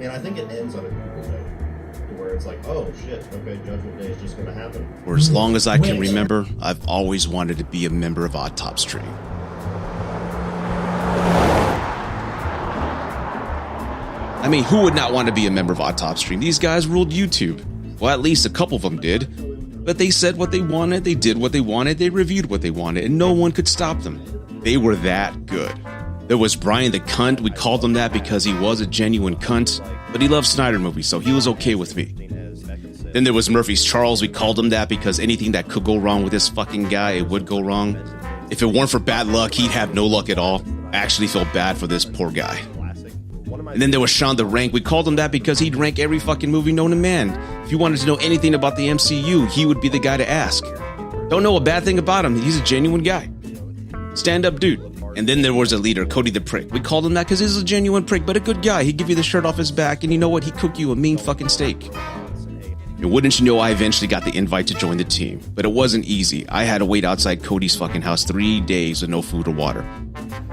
And I think it ends on a cool note, to where it's like, oh shit, okay, Judgment Day is just going to happen. For as long as I can remember, I've always wanted to be a member of Autopsy. I mean, who would not want to be a member of Autopsy? These guys ruled YouTube. Well, at least a couple of them did. But they said what they wanted, they did what they wanted, they reviewed what they wanted, and no one could stop them. They were that good. There was Brian the Cunt. We called him that because he was a genuine cunt, but he loved Snyder movies, so he was okay with me. Then there was Murphy's Charles. We called him that because anything that could go wrong with this fucking guy, it would go wrong. If it weren't for bad luck, he'd have no luck at all. I actually feel bad for this poor guy. And then there was Sean the Rank. We called him that because he'd rank every fucking movie known to man. If you wanted to know anything about the MCU, he would be the guy to ask. Don't know a bad thing about him. He's a genuine guy. Stand-up dude. And then there was a leader, Cody the Prick. We called him that because he's a genuine prick, but a good guy. He'd give you the shirt off his back, and you know what? He'd cook you a mean fucking steak. And wouldn't you know, I eventually got the invite to join the team. But it wasn't easy. I had to wait outside Cody's fucking house 3 days with no food or water.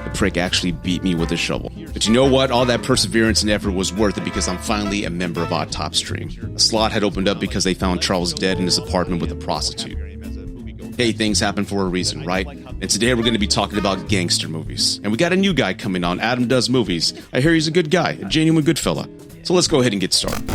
The prick actually beat me with a shovel. But you know what? All that perseverance and effort was worth it because I'm finally a member of Autopsy. A slot had opened up because they found Charles dead in his apartment with a prostitute. Hey, things happen for a reason, right? And today we're going to be talking about gangster movies. And we got a new guy coming on, Adam Does Movies. I hear he's a good guy, a genuine good fella. So let's go ahead and get started.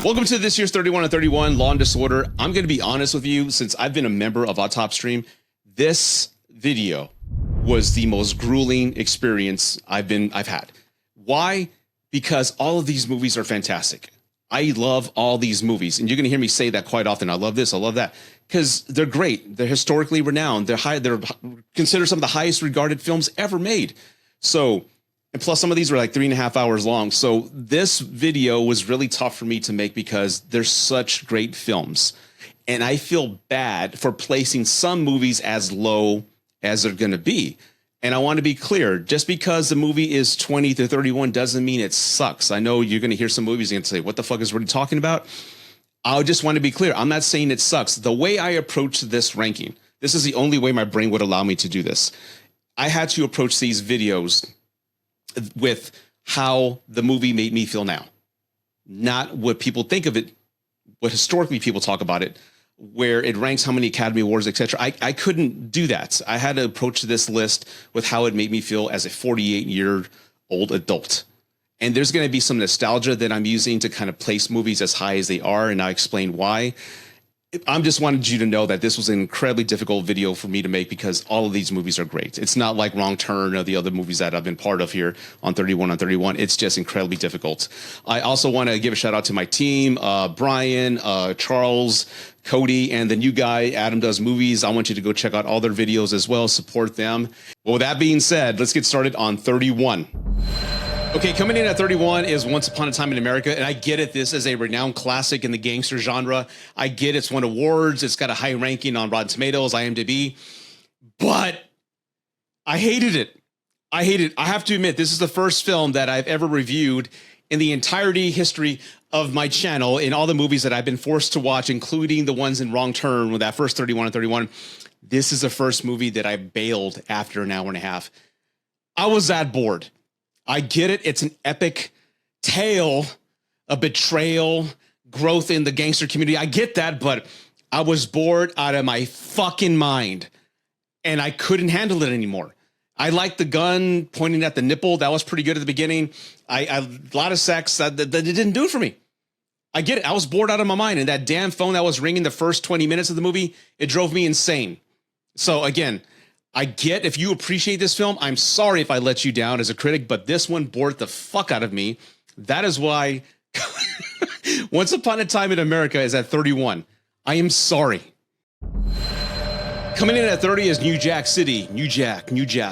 Welcome to this year's 31 on 31 Law and Disorder. I'm going to be honest with you, since I've been a member of Autopsy, this video was the most grueling experience I've had. Why? Because all of these movies are fantastic. I love all these movies, and you're going to hear me say that quite often. I love this, I love that, because they're great. They're historically renowned. They're considered some of the highest regarded films ever made. So, and plus some of these were like 3.5 hours long. So this video was really tough for me to make because they're such great films. And I feel bad for placing some movies as low as they're going to be. And I want to be clear, just because the movie is 20 to 31 doesn't mean it sucks. I know you're going to hear some movies and say, what the fuck is Rudy talking about? I just want to be clear. I'm not saying it sucks. The way I approach this ranking, this is the only way my brain would allow me to do this. I had to approach these videos with how the movie made me feel now, not what people think of it, what historically people talk about it, where it ranks how many Academy Awards, etc. I couldn't do that. I had to approach this list with how it made me feel as a 48-year-old adult. And there's going to be some nostalgia that I'm using to kind of place movies as high as they are, and I'll explain why. I'm just wanted you to know that this was an incredibly difficult video for me to make because all of these movies are great. It's not like Wrong Turn or the other movies that I've been part of here on 31 on 31. It's just incredibly difficult. I also want to give a shout out to my team, Brian, Charles, Cody, and the new guy, Adam Does Movies. I want you to go check out all their videos as well. Support them. Well, with that being said, let's get started on 31. Okay, coming in at 31 is Once Upon a Time in America, and I get it. This is a renowned classic in the gangster genre. I get it's won awards. It's got a high ranking on Rotten Tomatoes, IMDb, but I hated it. I have to admit, this is the first film that I've ever reviewed in the entirety history of my channel in all the movies that I've been forced to watch, including the ones in Wrong Turn with that first 31 on 31. This is the first movie that I bailed after an hour and a half. I was that bored. I get it. It's an epic tale of betrayal, growth in the gangster community. I get that, but I was bored out of my fucking mind and I couldn't handle it anymore. I liked the gun pointing at the nipple. That was pretty good at the beginning. A lot of sex that it didn't do it for me. I get it. I was bored out of my mind, and that damn phone that was ringing the first 20 minutes of the movie, it drove me insane. So again, I get if you appreciate this film, I'm sorry if I let you down as a critic, but this one bored the fuck out of me. That is why Once Upon a Time in America is at 31. I am sorry. Coming in at 30 is New Jack City. New Jack,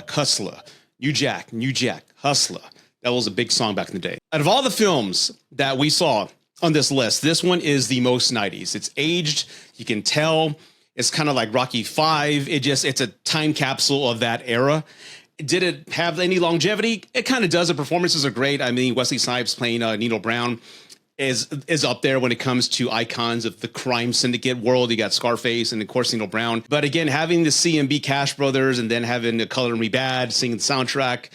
Hustler. New Jack, Hustler. That was a big song back in the day. Out of all the films that we saw on this list, this one is the most 90s. It's aged. You can tell. It's kind of like Rocky V. It's a time capsule of that era. Did it have any longevity? It kind of does. The performances are great. I mean, Wesley Snipes playing Nino Brown. is up there when it comes to icons of the crime syndicate world. You got Scarface and of course Nino Brown. But again, having the C&B Cash Brothers and then having the Color Me Bad singing the soundtrack,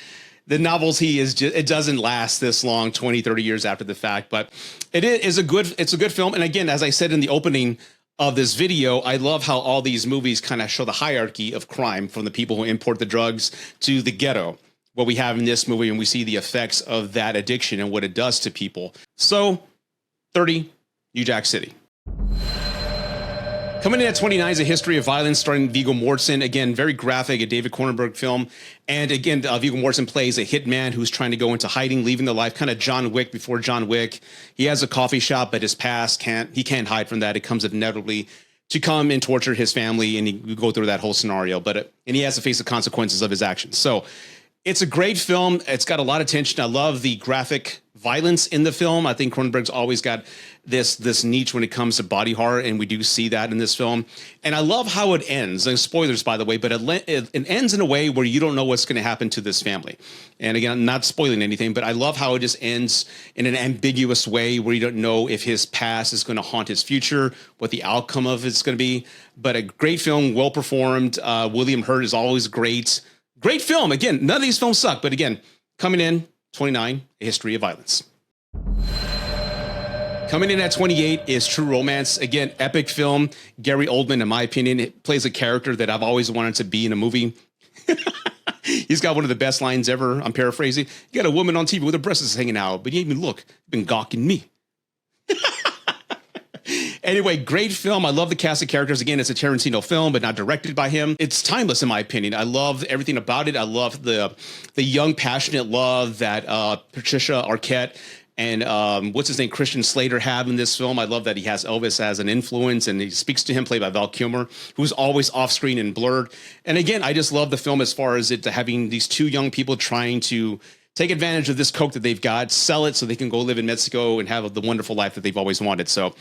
the novelty is just, it doesn't last this long, 20, 30 years after the fact. But it's a good film. And again, as I said in the opening of this video, I love how all these movies kind of show the hierarchy of crime, from the people who import the drugs to the ghetto, what we have in this movie, and we see the effects of that addiction and what it does to people. So 30, New Jack City. Coming in at 29 is A History of Violence, starring Viggo Mortensen. Again, very graphic, a David Cronenberg film. And again, Viggo Mortensen plays a hitman who's trying to go into hiding, leaving the life, kind of John Wick before John Wick. He has a coffee shop, but his past he can't hide from that. It comes inevitably to come and torture his family, and you go through that whole scenario. And he has to face the consequences of his actions. So it's a great film. It's got a lot of tension. I love the graphic violence in the film. I think Cronenberg's always got this niche when it comes to body horror, and we do see that in this film. And I love how it ends. Spoilers, by the way, but it ends in a way where you don't know what's going to happen to this family. And again, I'm not spoiling anything, but I love how it just ends in an ambiguous way where you don't know if his past is going to haunt his future, what the outcome of it's going to be. But a great film, well performed. William Hurt is always great. Great film. Again, none of these films suck, but again, coming in 29, A History of Violence. Coming in at 28 is True Romance. Again, epic film. Gary Oldman, in my opinion, plays a character that I've always wanted to be in a movie. He's got one of the best lines ever. I'm paraphrasing. You got a woman on TV with her breasts hanging out, but you ain't even look. You've been gawking me. Anyway, great film. I love the cast of characters. Again, it's a Tarantino film, but not directed by him. It's timeless, in my opinion. I love everything about it. I love the young, passionate love that Patricia Arquette and what's his name, Christian Slater, have in this film. I love that he has Elvis as an influence, and he speaks to him, played by Val Kilmer, who's always off screen and blurred. And again, I just love the film as far as it having these two young people trying to take advantage of this coke that they've got, sell it so they can go live in Mexico and have the wonderful life that they've always wanted. So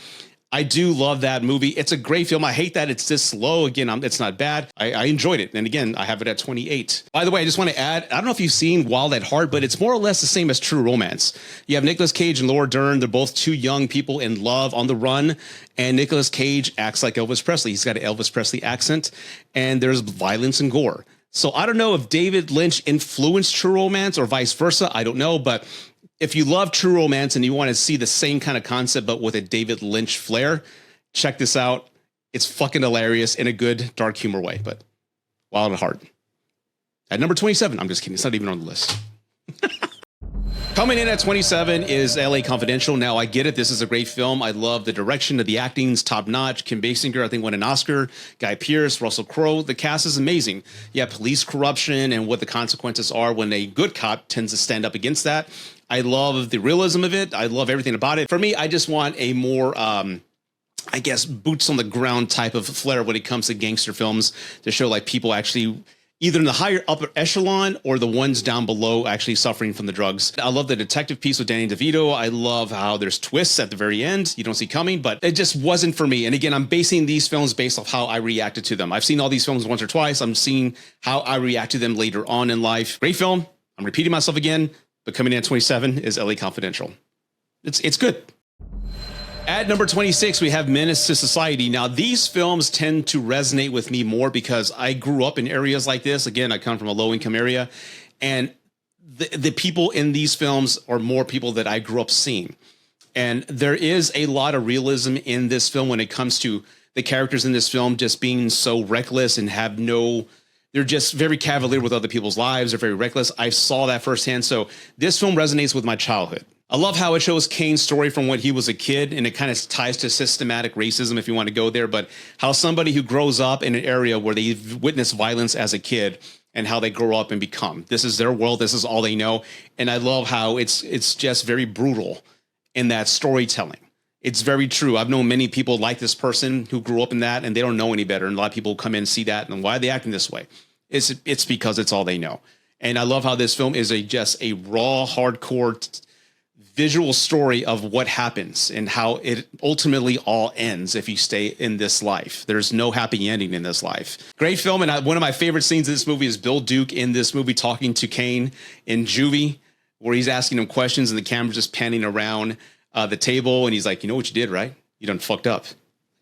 I do love that movie. It's a great film. I hate that it's this slow. Again, it's not bad. I enjoyed it. And again, I have it at 28. By the way, I just want to add, I don't know if you've seen Wild at Heart, but it's more or less the same as True Romance. You have Nicolas Cage and Laura Dern. They're both two young people in love on the run. And Nicolas Cage acts like Elvis Presley. He's got an Elvis Presley accent. And there's violence and gore. So I don't know if David Lynch influenced True Romance or vice versa. I don't know. But if you love True Romance and you want to see the same kind of concept, but with a David Lynch flair, check this out. It's fucking hilarious in a good dark humor way, but Wild at Heart. At number 27, I'm just kidding. It's not even on the list. Coming in at 27 is LA Confidential. Now, I get it. This is a great film. I love the direction of the acting. It's top notch. Kim Basinger, I think, won an Oscar. Guy Pearce, Russell Crowe. The cast is amazing. You have police corruption and what the consequences are when a good cop tends to stand up against that. I love the realism of it. I love everything about it. For me, I just want a more, I guess, boots on the ground type of flair when it comes to gangster films to show like people actually either in the higher upper echelon or the ones down below actually suffering from the drugs. I love the detective piece with Danny DeVito. I love how there's twists at the very end you don't see coming, but it just wasn't for me. And again, I'm basing these films based off how I reacted to them. I've seen all these films once or twice. I'm seeing how I react to them later on in life. Great film. I'm repeating myself again, but coming in at 27 is LA Confidential. It's good. At number 26, we have Menace to Society. Now, these films tend to resonate with me more because I grew up in areas like this. Again, I come from a low-income area, and the people in these films are more people that I grew up seeing. And there is a lot of realism in this film when it comes to the characters in this film just being so reckless and they're just very cavalier with other people's lives. They're very reckless. I saw that firsthand. So this film resonates with my childhood. I love how it shows Kane's story from when he was a kid, and it kind of ties to systematic racism if you want to go there, but how somebody who grows up in an area where they've witnessed violence as a kid and how they grow up and become. This is their world. This is all they know. And I love how it's just very brutal in that storytelling. It's very true. I've known many people like this person who grew up in that, and they don't know any better. And a lot of people come in and see that, and why are they acting this way? It's because it's all they know. And I love how this film is just a raw, hardcore visual story of what happens and how it ultimately all ends if you stay in this life. There's no happy ending in this life. Great film. And one of my favorite scenes in this movie is Bill Duke in this movie talking to Kane in juvie, where he's asking him questions and the camera's just panning around. the table, and he's like, you know what you did, right? You done fucked up.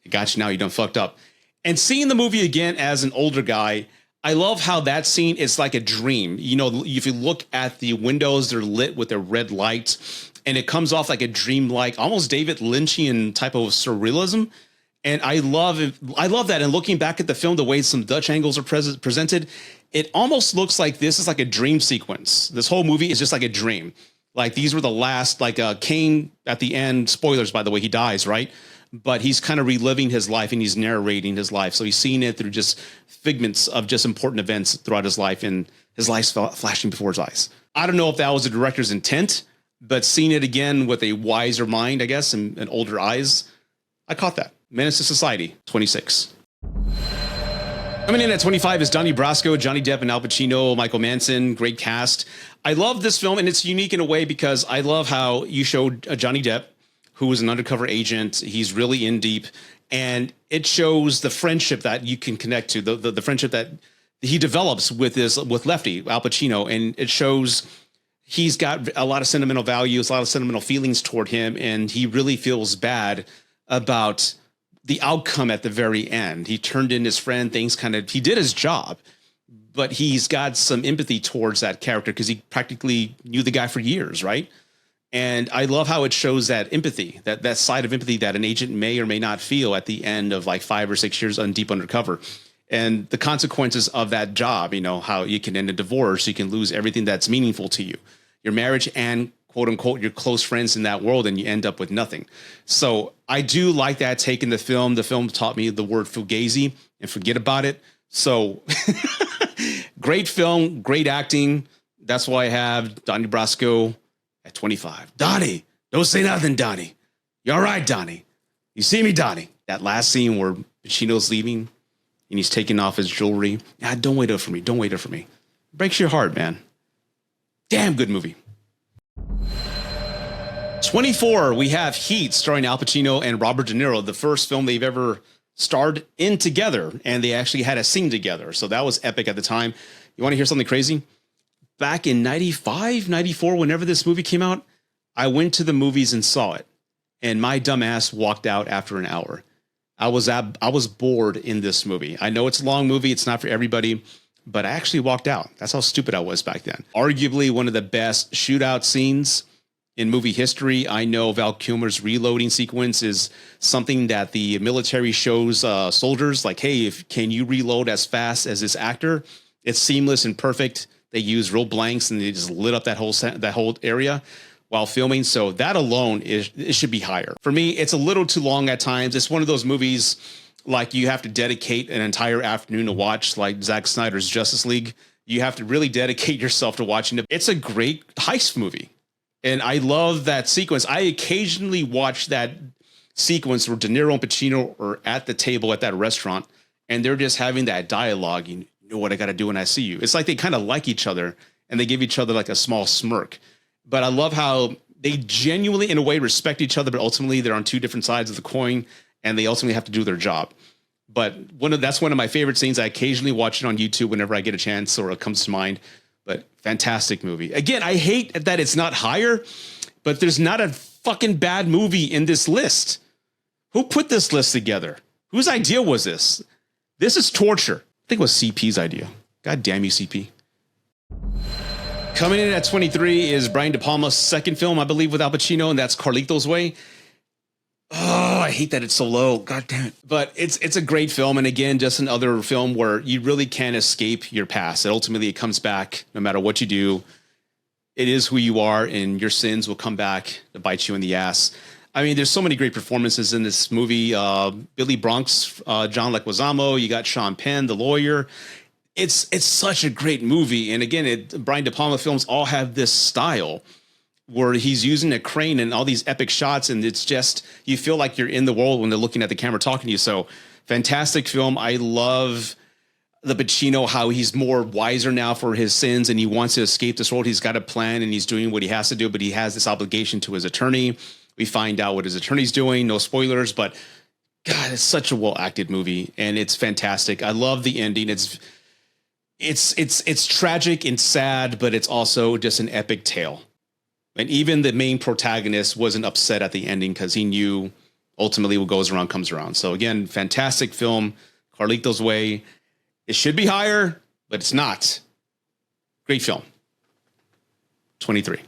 I got you now. You done fucked up. And seeing the movie again as an older guy, I love how that scene is like a dream. You know, if you look at the windows, they're lit with a red light, and it comes off like a dreamlike, almost David Lynchian type of surrealism. And I love it. I love that. And looking back at the film, the way some Dutch angles are presented, it almost looks like this is like a dream sequence. This whole movie is just like a dream. Like these were the last, like Kane at the end, spoilers, by the way, he dies, right? But he's kind of reliving his life and he's narrating his life. So he's seeing it through just figments of just important events throughout his life, and his life's flashing before his eyes. I don't know if that was the director's intent, but seeing it again with a wiser mind, I guess, and older eyes, I caught that. Menace to Society, 26. Coming in at 25 is Donnie Brasco, Johnny Depp, and Al Pacino, Michael Manson. Great cast. I love this film, and it's unique in a way because I love how you showed Johnny Depp, who is an undercover agent. He's really in deep, and it shows the friendship that you can connect to, the friendship that he develops with Lefty, Al Pacino, and it shows he's got a lot of sentimental values, a lot of sentimental feelings toward him, and he really feels bad about the outcome at the very end. He turned in his friend, he did his job, but he's got some empathy towards that character because he practically knew the guy for years, right? And I love how it shows that empathy, that side of empathy that an agent may or may not feel at the end of like 5 or 6 years on deep undercover. And the consequences of that job, you know, how you can end a divorce, you can lose everything that's meaningful to you, your marriage and quote unquote, your close friends in that world, and you end up with nothing. So I do like that take in the film. The film taught me the word fugazi and forget about it. So great film, great acting. That's why I have Donnie Brasco at 25. Donnie, don't say nothing, Donnie. You all right, Donnie? You see me, Donnie? That last scene where Pacino's leaving and he's taking off his jewelry. Don't wait up for me. Don't wait up for me. Breaks your heart, man. Damn good movie. 24, we have Heat, starring Al Pacino and Robert De Niro, the first film they've ever starred in together, and they actually had a scene together. So that was epic at the time. You want to hear something crazy? Back in 95, 94, whenever this movie came out, I went to the movies and saw it, and my dumb ass walked out after an hour. I was bored in this movie. I know it's a long movie. It's not for everybody, but I actually walked out. That's how stupid I was back then. Arguably one of the best shootout scenes in movie history. I know Val Kilmer's reloading sequence is something that the military shows soldiers, like, hey, can you reload as fast as this actor? It's seamless and perfect. They use real blanks and they just lit up that whole area while filming. So that alone it should be higher. For me, it's a little too long at times. It's one of those movies like you have to dedicate an entire afternoon to watch, like Zack Snyder's Justice League. You have to really dedicate yourself to watching it. It's a great heist movie. And I love that sequence. I occasionally watch that sequence where De Niro and Pacino are at the table at that restaurant, and they're just having that dialogue. You know what I got to do when I see you. It's like they kind of like each other, and they give each other like a small smirk. But I love how they genuinely, in a way, respect each other, but ultimately they're on two different sides of the coin, and they ultimately have to do their job. But that's one of my favorite scenes. I occasionally watch it on YouTube whenever I get a chance or it comes to mind. But fantastic movie. Again, I hate that it's not higher, but there's not a fucking bad movie in this list. Who put this list together? Whose idea was this? This is torture. I think it was CP's idea. God damn you, CP. Coming in at 23 is Brian De Palma's second film, I believe, with Al Pacino, and that's Caritos Way. Oh, I hate that it's so low. God damn it. But it's a great film. And again, just another film where you really can't escape your past. And ultimately, it comes back no matter what you do. It is who you are, and your sins will come back to bite you in the ass. I mean, there's so many great performances in this movie. Billy Bronx, John Leguizamo, you got Sean Penn, the lawyer. It's such a great movie. And again, Brian De Palma films all have this style where he's using a crane and all these epic shots, and it's just, you feel like you're in the world when they're looking at the camera talking to you. So fantastic film. I love the Pacino, how he's more wiser now for his sins and he wants to escape this world. He's got a plan and he's doing what he has to do, but he has this obligation to his attorney. We find out what his attorney's doing. No spoilers, but God, it's such a well acted movie and it's fantastic. I love the ending. It's tragic and sad, but it's also just an epic tale. And even the main protagonist wasn't upset at the ending because he knew ultimately what goes around comes around. So again, fantastic film, Carlitos Way. It should be higher, but it's not. Great film. 23.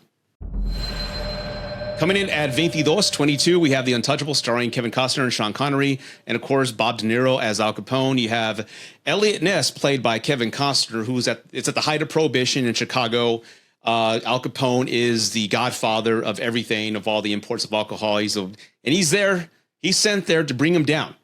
Coming in at 22, we have The Untouchable, starring Kevin Costner and Sean Connery, and of course Bob De Niro as Al Capone. You have Elliot Ness, played by Kevin Costner, who's at the height of Prohibition in Chicago. Al Capone is the godfather of everything, of all the imports of alcohol. He's there. He's sent there to bring him down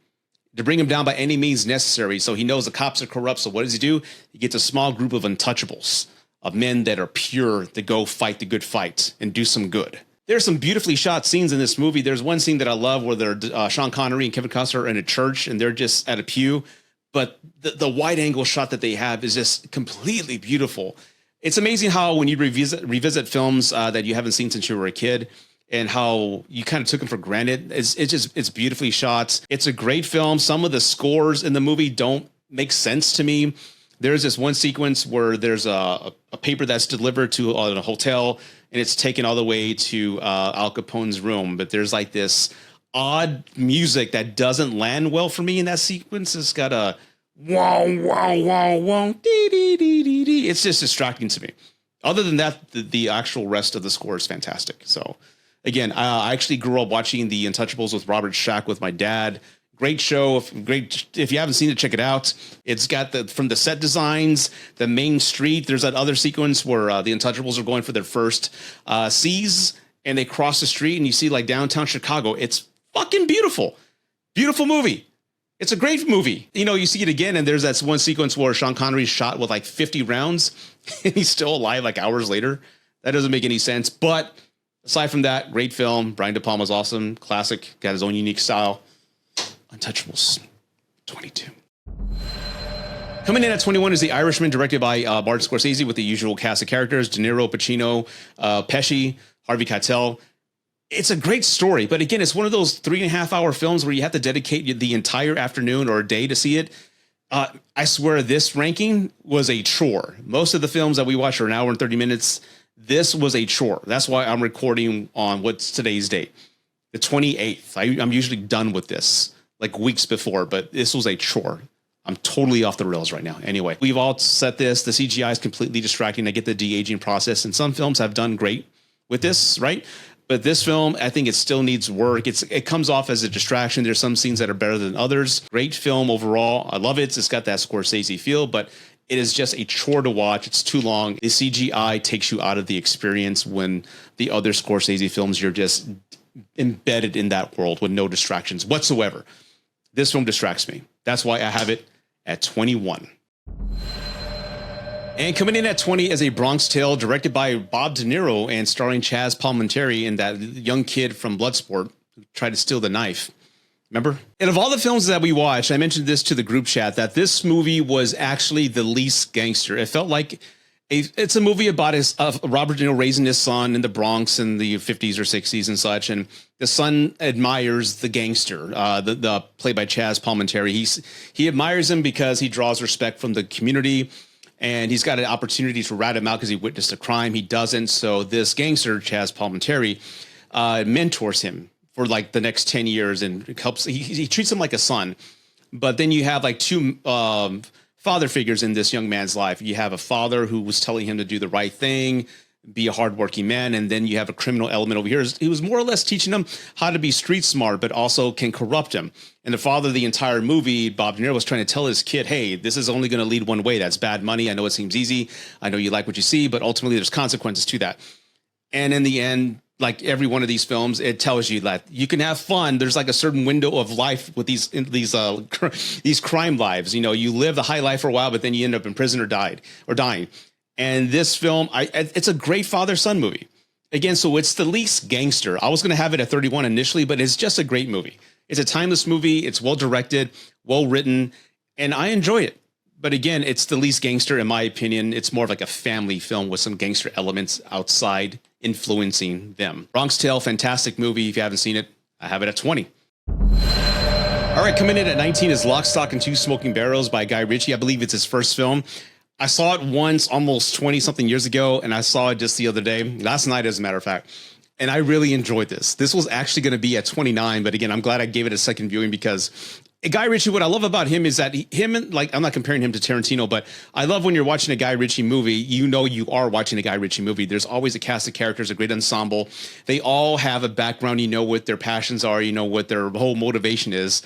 by any means necessary. So he knows the cops are corrupt. So what does he do? He gets a small group of untouchables, of men that are pure, to go fight the good fight and do some good. There's some beautifully shot scenes in this movie. There's one scene that I love where they're Sean Connery and Kevin Costner are in a church and they're just at a pew. But the wide angle shot that they have is just completely beautiful. It's amazing how when you revisit films that you haven't seen since you were a kid, and how you kind of took them for granted. It's beautifully shot. It's a great film. Some of the scores in the movie don't make sense to me. There's this one sequence where there's a paper that's delivered to a hotel, and it's taken all the way to Al Capone's room. But there's like this odd music that doesn't land well for me in that sequence. It's got a wow, wow, wow, wow, dee, dee, dee, dee, dee. It's just distracting to me. Other than that, the actual rest of the score is fantastic. So again, I actually grew up watching The Untouchables with Robert Shack with my dad. Great show. If you haven't seen it, check it out. It's got from the set designs, the main street. There's that other sequence where the Untouchables are going for their first C's, and they cross the street and you see like downtown Chicago. It's fucking beautiful. Beautiful movie. It's a great movie. You know, you see it again, and there's that one sequence where Sean Connery's shot with like 50 rounds, and he's still alive like hours later. That doesn't make any sense. But aside from that, great film. Brian De Palma's awesome. Classic. Got his own unique style. Untouchables. 22. Coming in at 21 is The Irishman, directed by Martin Scorsese, with the usual cast of characters: De Niro, Pacino, Pesci, Harvey Keitel. It's a great story, but again, it's one of those 3.5-hour films where you have to dedicate the entire afternoon or a day to see it. I swear this ranking was a chore. Most of the films that we watch are an hour and 30 minutes. This was a chore. That's why I'm recording on what's today's date, the 28th. I'm usually done with this like weeks before, but this was a chore. I'm totally off the rails right now. Anyway, we've all set this. The CGI is completely distracting. I get the de-aging process, and some films have done great with this, right? But this film, I think it still needs work. It comes off as a distraction. There's some scenes that are better than others. Great film overall. I love it. It's got that Scorsese feel, but it is just a chore to watch. It's too long. The CGI takes you out of the experience when the other Scorsese films, you're just embedded in that world with no distractions whatsoever. This film distracts me. That's why I have it at 21. And coming in at 20 is A Bronx Tale, directed by Bob De Niro and starring Chaz Palminteri and that young kid from Bloodsport who tried to steal the knife. Remember? And of all the films that we watched, I mentioned this to the group chat, that this movie was actually the least gangster. It felt like it's a movie about Robert De Niro raising his son in the Bronx in the 50s or 60s and such. And the son admires the gangster, the played by Chaz Palminteri. He admires him because he draws respect from the community. And he's got an opportunity to rat him out because he witnessed a crime. He doesn't. So this gangster, Chaz Palminteri, mentors him for like the next 10 years and helps. He treats him like a son. But then you have like two father figures in this young man's life. You have a father who was telling him to do the right thing, be a hardworking man. And then you have a criminal element over here. He was more or less teaching him how to be street smart, but also can corrupt him. And the father of the entire movie, Bob De Niro, was trying to tell his kid, hey, this is only going to lead one way. That's bad money. I know it seems easy. I know you like what you see, but ultimately there's consequences to that. And in the end, like every one of these films, it tells you that you can have fun. There's like a certain window of life with these crime lives. You know, you live the high life for a while, but then you end up in prison or dying. And this film, it's a great father-son movie. Again, so it's the least gangster. I was going to have it at 31 initially, but it's just a great movie. It's a timeless movie. It's well-directed, well-written, and I enjoy it. But again, it's the least gangster, in my opinion. It's more of like a family film with some gangster elements outside influencing them. Bronx Tale, fantastic movie. If you haven't seen it, I have it at 20. All right, coming in at 19 is Lock, Stock, and Two Smoking Barrels by Guy Ritchie. I believe it's his first film. I saw it once almost 20 something years ago, and I saw it just the other day, last night, as a matter of fact. And I really enjoyed this. This was actually going to be at 29, but again, I'm glad I gave it a second viewing because Guy Ritchie, what I love about him is that I'm not comparing him to Tarantino, but I love when you're watching a Guy Ritchie movie, you know you are watching a Guy Ritchie movie. There's always a cast of characters, a great ensemble. They all have a background. You know what their passions are. You know what their whole motivation is.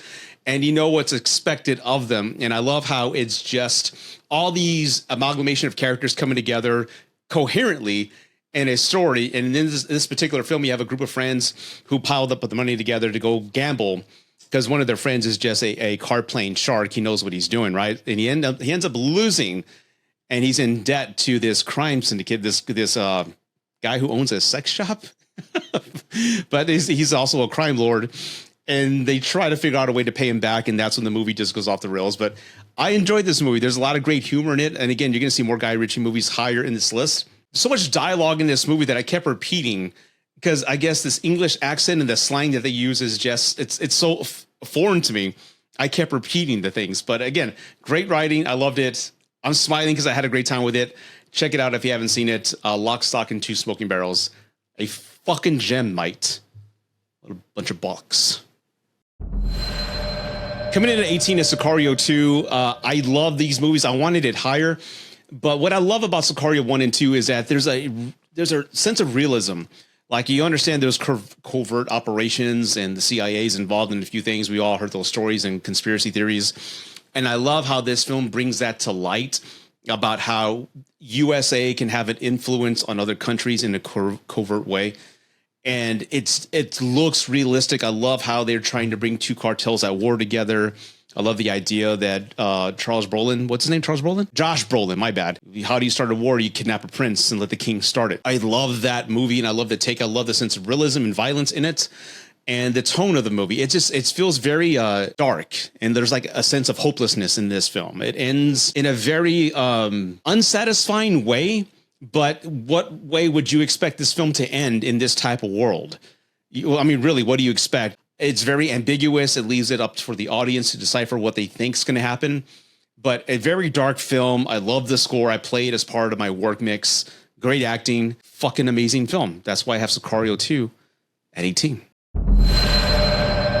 And you know what's expected of them. And I love how it's just all these amalgamation of characters coming together coherently in a story. And in this particular film, you have a group of friends who piled up the money together to go gamble because one of their friends is just a card playing shark. He knows what he's doing, right? And he ends up losing, and he's in debt to this crime syndicate, this guy who owns a sex shop, but he's also a crime lord. And they try to figure out a way to pay him back, and that's when the movie just goes off the rails. But I enjoyed this movie. There's a lot of great humor in it, and again, you're going to see more Guy Ritchie movies higher in this list. So much dialogue in this movie that I kept repeating because I guess this English accent and the slang that they use is just it's so foreign to me. I kept repeating the things, but again, great writing. I loved it. I'm smiling because I had a great time with it. Check it out if you haven't seen it. Lock, Stock, and Two Smoking Barrels. A fucking gem, mate. A bunch of bucks. Coming in at 18 is Sakario II. I love these movies. I wanted it higher, but what I love about Sakario 1 and 2 is that there's a sense of realism. Like, you understand there's covert operations and the CIA is involved in a few things. We all heard those stories and conspiracy theories. And I love how this film brings that to light about how USA can have an influence on other countries in a covert way. And it looks realistic. I love how they're trying to bring two cartels at war together. I love the idea that Charles Brolin, what's his name? Charles Brolin? Josh Brolin, my bad. How do you start a war? You kidnap a prince and let the king start it. I love that movie, and I love the take. I love the sense of realism and violence in it, and the tone of the movie. It feels very dark, and there's like a sense of hopelessness in this film. It ends in a very unsatisfying way. But what way would you expect this film to end in this type of world? I mean, really, what do you expect? It's very ambiguous. It leaves it up for the audience to decipher what they think is going to happen. But a very dark film. I love the score. I play it as part of my work mix. Great acting. Fucking amazing film. That's why I have Sakario 2 at 18.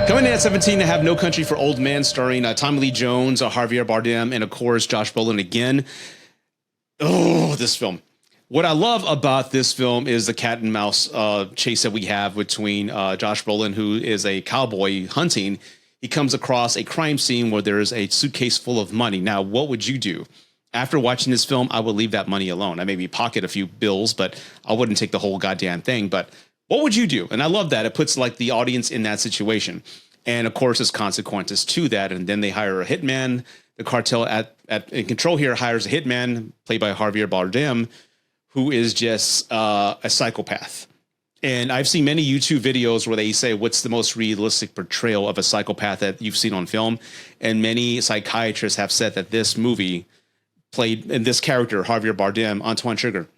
Coming in at 17, I have No Country for Old Men, starring Tommy Lee Jones, Javier Bardem, and of course, Josh Brolin again. Oh, this film. What I love about this film is the cat and mouse chase that we have between Josh Brolin, who is a cowboy hunting. He comes across a crime scene where there is a suitcase full of money. Now, what would you do? After watching this film, I would leave that money alone. I maybe pocket a few bills, but I wouldn't take the whole goddamn thing. But what would you do? And I love that. It puts like the audience in that situation. And of course, there's consequences to that. And then they hire a hitman. The cartel in control here hires a hitman played by Javier Bardem, who is just a psychopath. And I've seen many YouTube videos where they say, what's the most realistic portrayal of a psychopath that you've seen on film? And many psychiatrists have said that this movie played in this character, Javier Bardem, Antoine Sugar,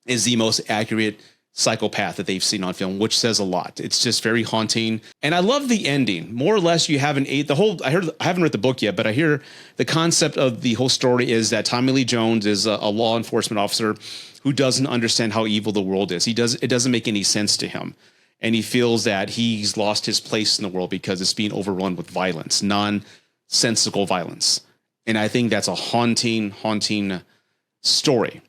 is the most accurate psychopath that they've seen on film, which says a lot. It's just very haunting. And I love the ending. More or less, you have I haven't read the book yet, but I hear the concept of the whole story is that Tommy Lee Jones is a law enforcement officer who doesn't understand how evil the world is. It doesn't make any sense to him. And he feels that he's lost his place in the world because it's being overrun with violence, nonsensical violence. And I think that's a haunting story.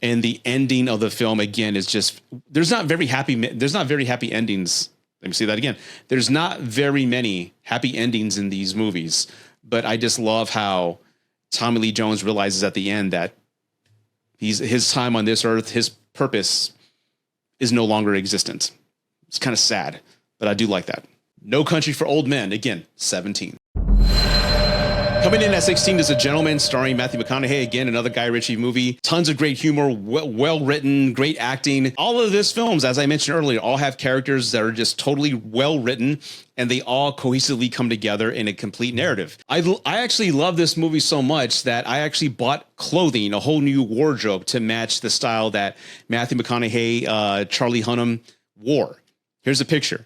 And the ending of the film, again, is just, there's not very happy endings. Let me say that again. There's not very many happy endings in these movies, but I just love how Tommy Lee Jones realizes at the end that his time on this earth, his purpose is no longer existent. It's kind of sad, but I do like that. No Country for Old Men, again, 17. Coming in at 16 is A Gentleman, starring Matthew McConaughey. Again, another Guy Ritchie movie. Tons of great humor, well written, great acting. All of these films, as I mentioned earlier, all have characters that are just totally well written, and they all cohesively come together in a complete narrative. I actually love this movie so much that I actually bought clothing, a whole new wardrobe to match the style that Matthew McConaughey, Charlie Hunnam wore. Here's a picture.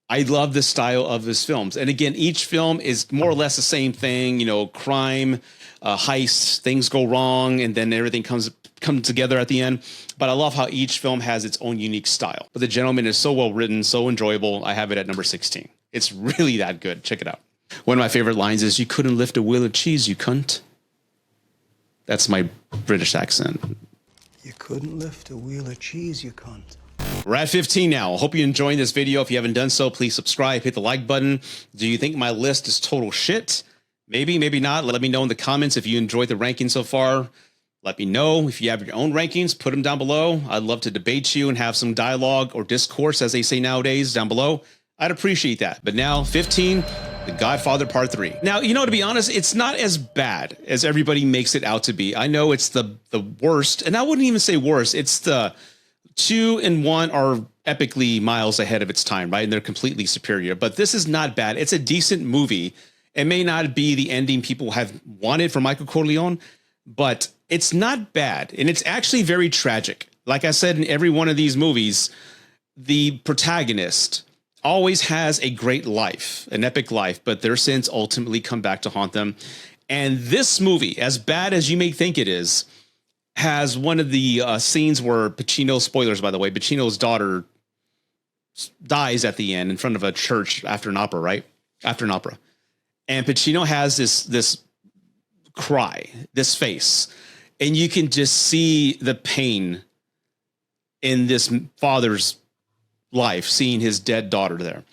I love the style of his films. And again, each film is more or less the same thing, you know, crime, heists, things go wrong, and then everything comes together at the end. But I love how each film has its own unique style. But The Gentleman is so well written, so enjoyable. I have it at number 16. It's really that good. Check it out. One of my favorite lines is, "You couldn't lift a wheel of cheese, you cunt." That's my British accent. You couldn't lift a wheel of cheese, you cunt. We're at 15 now. Hope you're enjoying this video. If you haven't done so, please subscribe, hit the like button. Do you think my list is total shit? Maybe, maybe not. Let me know in the comments if you enjoyed the ranking so far. Let me know if you have your own rankings. Put them down below. I'd love to debate you and have some dialogue or discourse, as they say nowadays, down below. I'd appreciate that. But now, 15, The Godfather Part 3. Now, you know, to be honest, it's not as bad as everybody makes it out to be. I know it's the worst, and I wouldn't even say worst. It's the 2 and 1 are epically miles ahead of its time, right? And they're completely superior. But this is not bad. It's a decent movie. It may not be the ending people have wanted for Michael Corleone, but it's not bad. And it's actually very tragic. Like I said, in every one of these movies, the protagonist always has a great life, an epic life, but their sins ultimately come back to haunt them. And this movie, as bad as you may think it is, has one of the scenes where Pacino, spoilers by the way, Pacino's daughter dies at the end in front of a church after an opera, right? After an opera. And Pacino has this cry, this face, and you can just see the pain in this father's life, seeing his dead daughter there.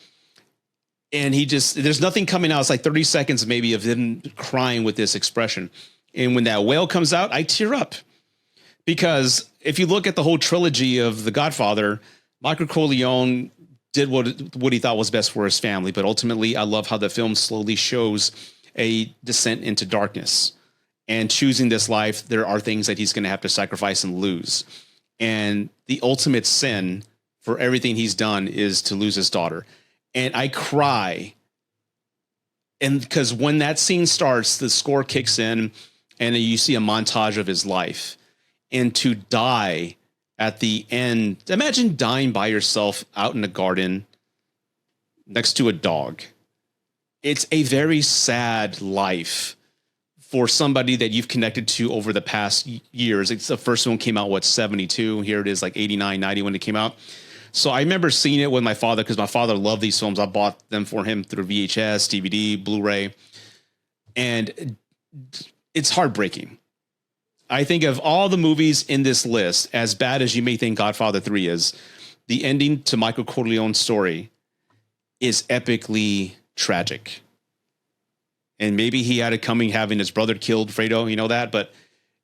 And there's nothing coming out. It's like 30 seconds maybe of him crying with this expression. And when that wail comes out, I tear up. Because if you look at the whole trilogy of The Godfather, Michael Corleone did what he thought was best for his family. But ultimately, I love how the film slowly shows a descent into darkness. And choosing this life, there are things that he's going to have to sacrifice and lose. And the ultimate sin for everything he's done is to lose his daughter. And I cry. And because when that scene starts, the score kicks in and you see a montage of his life. And to die at the end, imagine dying by yourself out in the garden next to a dog. It's a very sad life for somebody that you've connected to over the past years. It's the first one came out, 72? Here it is like 89, 90 when it came out. So I remember seeing it with my father because my father loved these films. I bought them for him through VHS, DVD, Blu-ray. And it's heartbreaking. I think of all the movies in this list, as bad as you may think Godfather 3 is, the ending to Michael Corleone's story is epically tragic. And maybe he had it coming having his brother killed, Fredo, you know that, but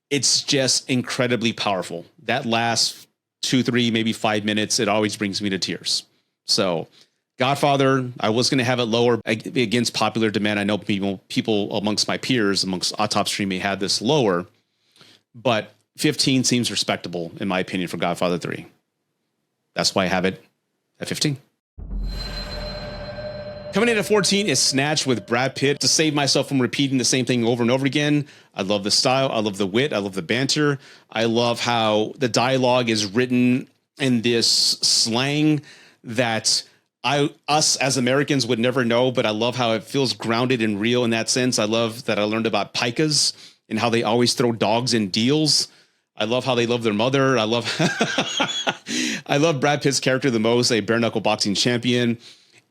it's just incredibly powerful. That last 2, 3, maybe 5 minutes, it always brings me to tears. So Godfather, I was going to have it lower against popular demand. I know people amongst my peers, amongst Autopsy Stream may have this lower, but 15 seems respectable in my opinion for Godfather 3. That's why I have it at 15. Coming in at 14 is Snatch with Brad Pitt. To save myself from repeating the same thing over and over again, I love the style, I love the wit, I love the banter. I love how the dialogue is written in this slang that us as Americans would never know, but I love how it feels grounded and real in that sense. I love that I learned about pikas and how they always throw dogs in deals. I love how they love their mother. I love Brad Pitt's character the most, a bare knuckle boxing champion.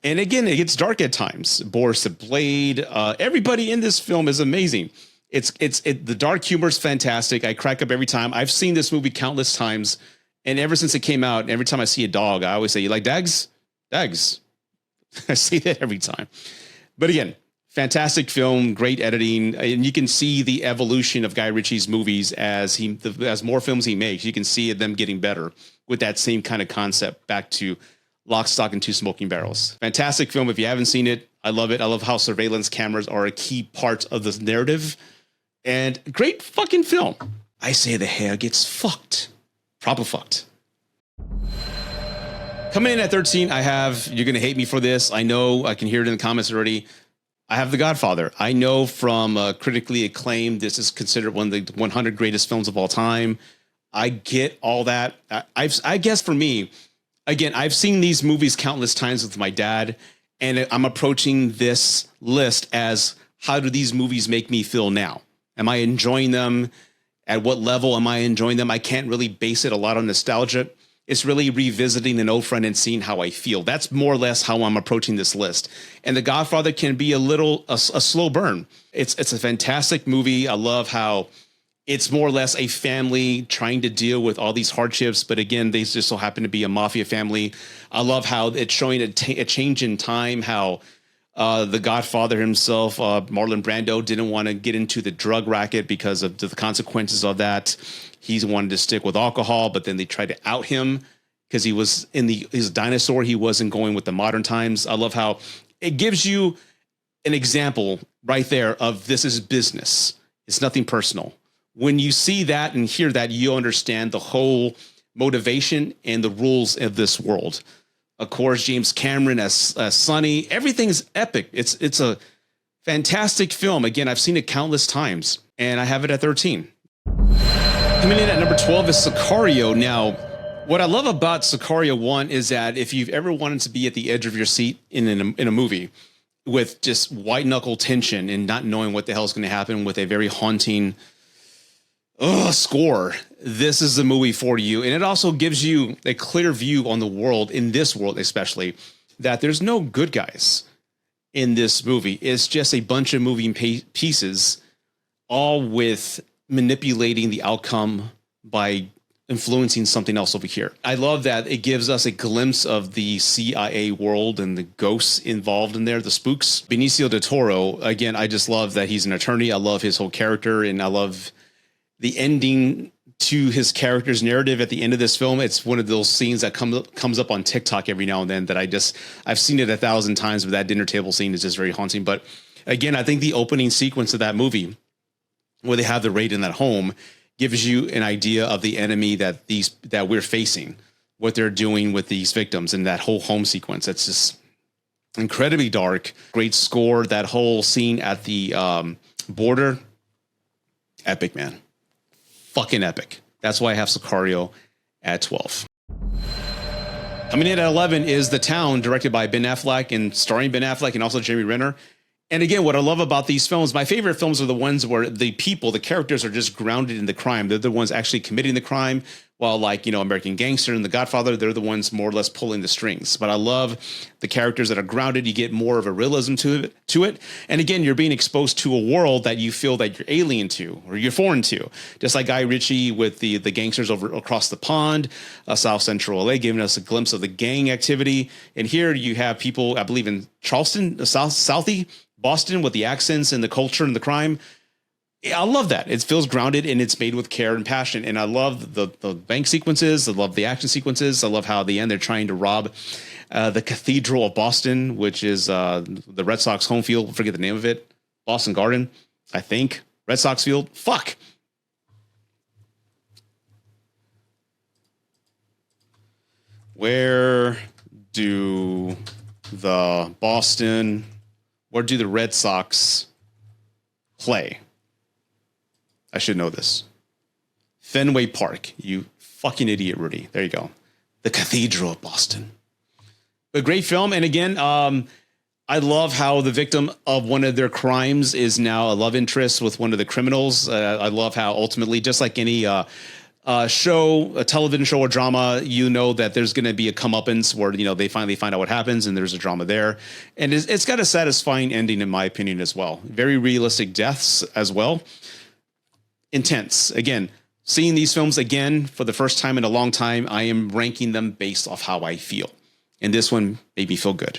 And again, it gets dark at times. Boris the Blade, everybody in this film is amazing. The dark humor is fantastic. I crack up every time. I've seen this movie countless times, and ever since it came out, every time I see a dog, I always say, "You like dags? Dags." I see that every time. But again, fantastic film, great editing, and you can see the evolution of Guy Ritchie's movies as more films he makes. You can see them getting better with that same kind of concept back to Lock, Stock, and Two Smoking Barrels. Fantastic film. If you haven't seen it, I love it. I love how surveillance cameras are a key part of this narrative. And great fucking film. I say the hair gets fucked. Proper fucked. Coming in at 13, you're going to hate me for this. I know, I can hear it in the comments already. I have The Godfather. I know from critically acclaimed, this is considered one of the 100 greatest films of all time. I get all that. I guess for me, again, I've seen these movies countless times with my dad, and I'm approaching this list as how do these movies make me feel now? Am I enjoying them? At what level am I enjoying them? I can't really base it a lot on nostalgia. It's really revisiting an old friend and seeing how I feel. That's more or less how I'm approaching this list. And The Godfather can be a slow burn. It's a fantastic movie. I love how it's more or less a family trying to deal with all these hardships. But again, they just so happen to be a mafia family. I love how it's showing a change in time, how the Godfather himself, Marlon Brando, didn't want to get into the drug racket because of the consequences of that. He wanted to stick with alcohol, but then they tried to out him because he was his dinosaur. He wasn't going with the modern times. I love how it gives you an example right there of this is business. It's nothing personal. When you see that and hear that, you understand the whole motivation and the rules of this world. Of course, James Cameron as Sonny, everything's epic. It's a fantastic film. Again, I've seen it countless times, and I have it at 13. Coming in at number 12 is Sicario. Now, what I love about Sicario 1 is that if you've ever wanted to be at the edge of your seat in a movie with just white knuckle tension and not knowing what the hell is going to happen with a very haunting score, this is the movie for you. And it also gives you a clear view on the world, in this world especially, that there's no good guys in this movie. It's just a bunch of moving pieces, all with manipulating the outcome by influencing something else over here. I love that it gives us a glimpse of the CIA world and the ghosts involved in there, the spooks. Benicio del Toro, again, I just love that he's an attorney. I love his whole character, and I love the ending to his character's narrative at the end of this film. It's one of those scenes that comes up on TikTok every now and then that I've seen it 1,000 times, but that dinner table scene is just very haunting. But again, I think the opening sequence of that movie, where they have the raid in that home, gives you an idea of the enemy that we're facing, what they're doing with these victims, and that whole home sequence. It's just incredibly dark. Great score. That whole scene at the border, epic, man. Fucking epic. That's why I have Sicario at 12. Coming in at 11 is The Town, directed by Ben Affleck and starring Ben Affleck and also Jeremy Renner. And again, what I love about these films, my favorite films are the ones where the characters are just grounded in the crime. They're the ones actually committing the crime, while like, American Gangster and The Godfather, they're the ones more or less pulling the strings. But I love the characters that are grounded. You get more of a realism to it. And again, you're being exposed to a world that you feel that you're alien to or you're foreign to. Just like Guy Ritchie with the gangsters over across the pond, South Central LA, giving us a glimpse of the gang activity. And here you have people, I believe in Charleston, Southie, Boston, with the accents and the culture and the crime. I love that. It feels grounded and it's made with care and passion. And I love the bank sequences. I love the action sequences. I love how at the end they're trying to rob the Cathedral of Boston, which is the Red Sox home field. I forget the name of it. Boston Garden, I think. Red Sox field. Fuck. Where do the Red Sox play? I should know this. Fenway Park. You fucking idiot, Rudy. There you go. The Cathedral of Boston. A great film. And again, I love how the victim of one of their crimes is now a love interest with one of the criminals. I love how ultimately, just like any show, a television show or drama, that there's going to be a comeuppance where, they finally find out what happens and there's a drama there. And it's got a satisfying ending, in my opinion, as well. Very realistic deaths as well. Intense. Again, seeing these films again for the first time in a long time, I am ranking them based off how I feel. And this one made me feel good.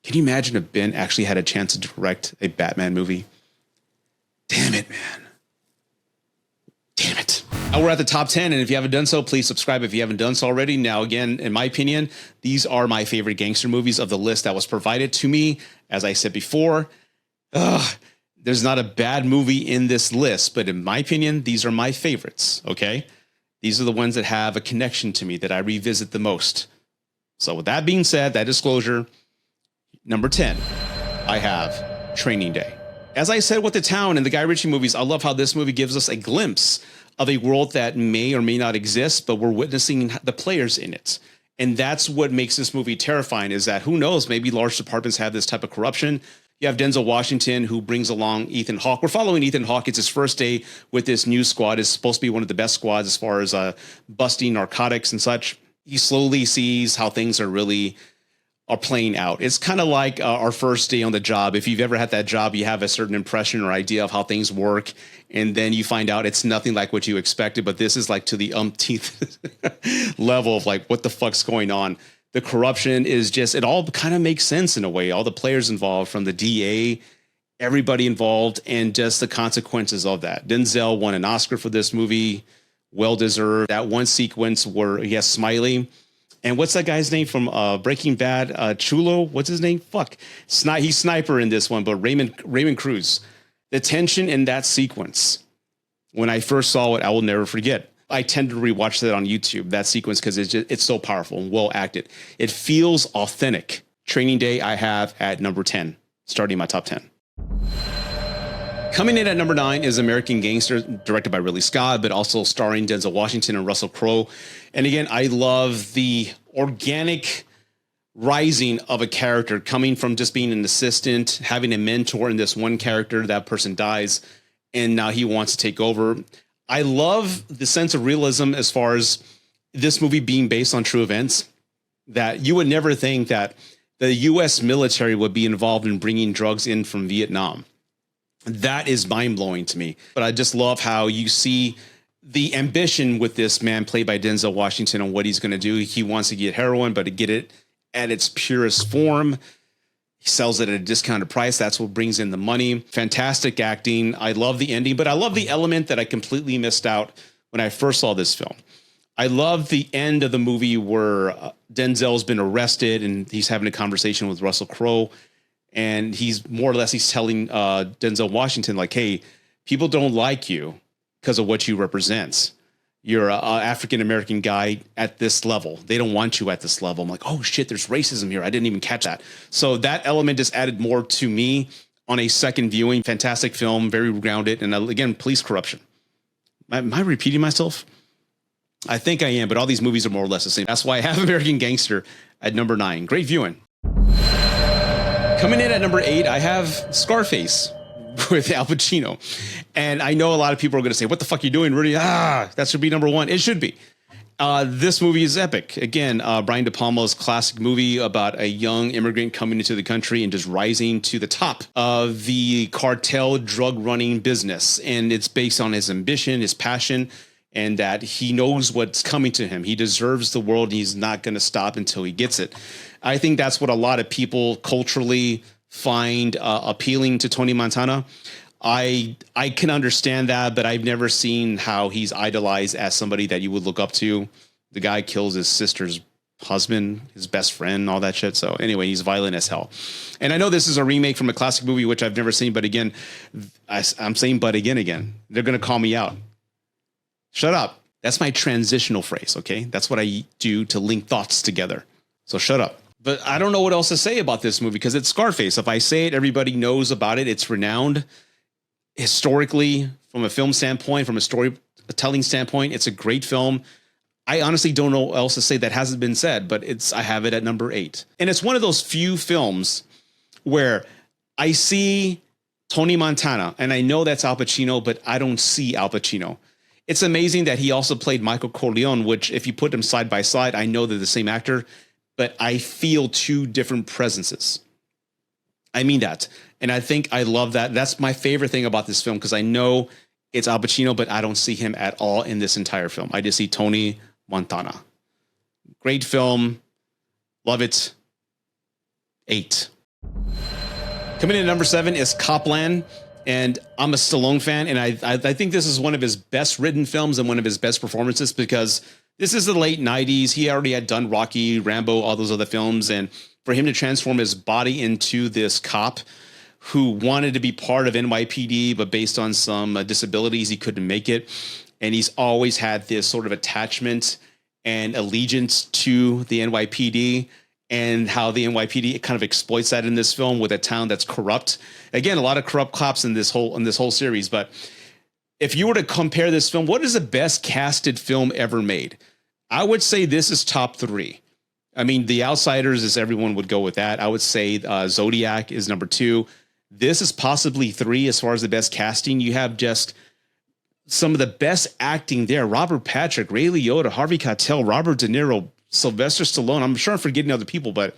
Can you imagine if Ben actually had a chance to direct a Batman movie? Damn it, man. Damn it. We're at the top 10, and if you haven't done so, please subscribe if you haven't done so already. Now, again, in my opinion, these are my favorite gangster movies of the list that was provided to me. As I said before, there's not a bad movie in this list, but in my opinion, these are my favorites, okay? These are the ones that have a connection to me, that I revisit the most. So with that being said, that disclosure, number 10, I have Training Day. As I said with The Town and the Guy Ritchie movies, I love how this movie gives us a glimpse of a world that may or may not exist, but we're witnessing the players in it. And that's what makes this movie terrifying, is that who knows, maybe large departments have this type of corruption. You have Denzel Washington, who brings along Ethan Hawke. We're following Ethan Hawke. It's his first day with this new squad. It's supposed to be one of the best squads as far as busting narcotics and such. He slowly sees how things are playing out. It's kind of like our first day on the job. If you've ever had that job, you have a certain impression or idea of how things work, and then you find out it's nothing like what you expected. But this is like to the umpteenth level of like, what the fuck's going on? The corruption is just, it all kind of makes sense in a way. All the players involved, from the DA, everybody involved, and just the consequences of that. Denzel won an Oscar for this movie. Well deserved. That one sequence where he has Smiley. And what's that guy's name from Breaking Bad? Chulo? What's his name? Fuck. He's Sniper in this one, but Raymond Cruz. The tension in that sequence, when I first saw it, I will never forget. I tend to rewatch that on YouTube, that sequence, because it's so powerful and well acted. It feels authentic. Training Day I have at number 10, starting my top 10. Coming in at number 9 is American Gangster, directed by Ridley Scott, but also starring Denzel Washington and Russell Crowe. And again, I love the organic rising of a character coming from just being an assistant, having a mentor in this one character. That person dies, and now he wants to take over. I love the sense of realism as far as this movie being based on true events, that you would never think that the U.S. military would be involved in bringing drugs in from Vietnam. That is mind-blowing to me. But I just love how you see the ambition with this man played by Denzel Washington on what he's going to do. He wants to get heroin, but to get it at its purest form. He sells it at a discounted price. That's what brings in the money. Fantastic acting. I love the ending, but I love the element that I completely missed out when I first saw this film. I love the end of the movie where Denzel's been arrested and he's having a conversation with Russell Crowe. And he's more or less, he's telling Denzel Washington, like, hey, people don't like you because of what you represent. You're an African-American guy at this level. They don't want you at this level. I'm like, oh shit, there's racism here. I didn't even catch that. So that element just added more to me on a second viewing. Fantastic film, very grounded. And again, police corruption. Am I repeating myself? I think I am, but all these movies are more or less the same. That's why I have American Gangster at number 9. Great viewing. Coming in at number 8, I have Scarface with Al Pacino. And I know a lot of people are going to say, what the fuck are you doing, Rudy? That should be number 1. It should be. This movie is epic. Again, Brian De Palma's classic movie about a young immigrant coming into the country and just rising to the top of the cartel drug running business. And it's based on his ambition, his passion, and that he knows what's coming to him. He deserves the world. And he's not going to stop until he gets it. I think that's what a lot of people culturally find appealing to Tony Montana. I can understand that, but I've never seen how he's idolized as somebody that you would look up to. The guy kills his sister's husband, his best friend, all that shit. So anyway, he's violent as hell. And I know this is a remake from a classic movie, which I've never seen. But again, I'm saying, but again, they're going to call me out. Shut up. That's my transitional phrase. Okay. That's what I do to link thoughts together. So shut up. But I don't know what else to say about this movie because it's Scarface. If I say it, everybody knows about it. It's renowned historically from a film standpoint, from a storytelling standpoint. It's a great film. I honestly don't know what else to say that hasn't been said, but I have it at number 8. And it's one of those few films where I see Tony Montana and I know that's Al Pacino, but I don't see Al Pacino. It's amazing that he also played Michael Corleone, which if you put them side by side, I know they're the same actor, but I feel two different presences. I mean that. And I think I love that. That's my favorite thing about this film because I know it's Al Pacino, but I don't see him at all in this entire film. I just see Tony Montana. Great film. Love it. 8. Coming in at number 7 is Coplan. And I'm a Stallone fan. And I think this is one of his best written films and one of his best performances because this is the late 90s. He already had done Rocky, Rambo, all those other films. And for him to transform his body into this cop who wanted to be part of NYPD, but based on some disabilities, he couldn't make it. And he's always had this sort of attachment and allegiance to the NYPD and how the NYPD kind of exploits that in this film with a town that's corrupt. Again, a lot of corrupt cops in this whole series. But if you were to compare this film, what is the best casted film ever made? I would say this is top 3. I mean, The Outsiders, as everyone would go with that. I would say Zodiac is number 2. This is possibly 3 as far as the best casting. You have just some of the best acting there. Robert Patrick, Ray Liotta, Harvey Keitel, Robert De Niro, Sylvester Stallone. I'm sure I'm forgetting other people, but